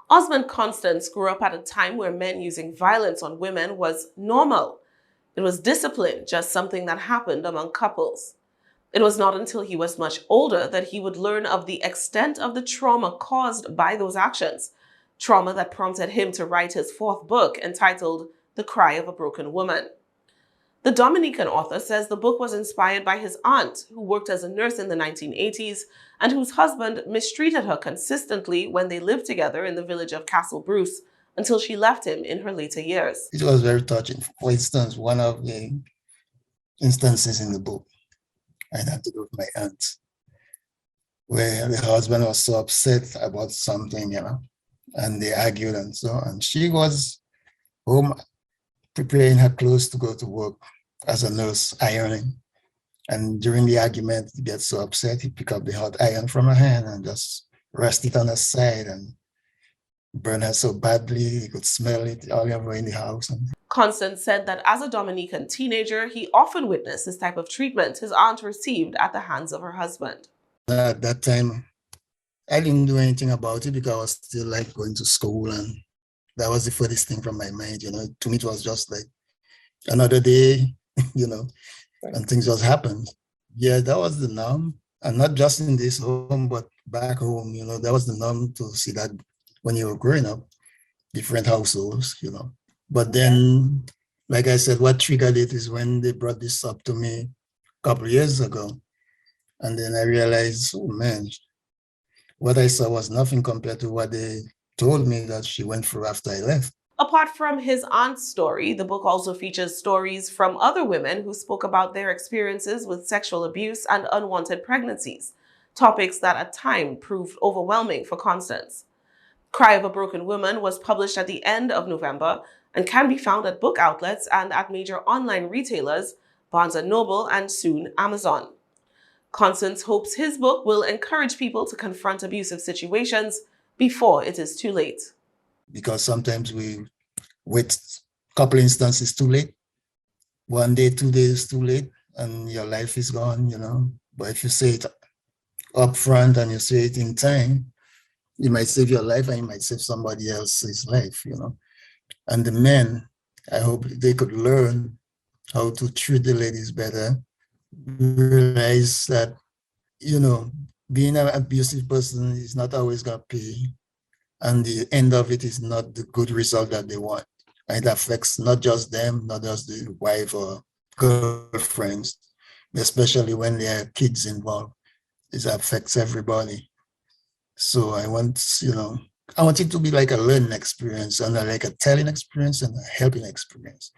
Osmond Constance grew up at a time where men using violence on women was normal. It was discipline, just something that happened among couples. It was not until he was much older that he would learn of the extent of the trauma caused by those actions, trauma that prompted him to write his fourth book entitled The Cry of a Broken Woman. The Dominican author says the book was inspired by his aunt, who worked as a nurse in the 1980s and whose husband mistreated her consistently when they lived together in the village of Castle Bruce until she left him in her later years. It was very touching. For instance, one of the instances in the book, I had to do with my aunt, where the husband was so upset about something, and they argued and so on. She was home preparing her clothes to go to work as a nurse, ironing. And during the argument, he gets so upset, he picked up the hot iron from her hand and just rest it on her side and burn her so badly, he could smell it all over in the house. Constance said that as a Dominican teenager, he often witnessed this type of treatment his aunt received at the hands of her husband. At that time, I didn't do anything about it because I was still like going to school, and that was the furthest thing from my mind. To me, it was just like another day, and things just happened. Yeah, that was the norm. And not just in this home, but back home, that was the norm to see that when you were growing up, different households, But then, like I said, what triggered it is when they brought this up to me a couple of years ago. And then I realized, oh man, what I saw was nothing compared to what they told me that she went through after I left. Apart from his aunt's story, the book also features stories from other women who spoke about their experiences with sexual abuse and unwanted pregnancies, topics that at times proved overwhelming for Constance. Cry of a Broken Woman was published at the end of November and can be found at book outlets and at major online retailers, Barnes & Noble, and soon Amazon. Constance hopes his book will encourage people to confront abusive situations before it is too late. Because sometimes we wait a couple instances too late, 1 day, 2 days too late, and your life is gone, But if you say it up front and you say it in time, you might save your life and you might save somebody else's life, And the men, I hope they could learn how to treat the ladies better, realize that, being an abusive person is not always going to pay. And the end of it is not the good result that they want. And it affects not just them, not just the wife or girlfriends, especially when there are kids involved. It affects everybody. So I want it to be like a learning experience and like a telling experience and a helping experience.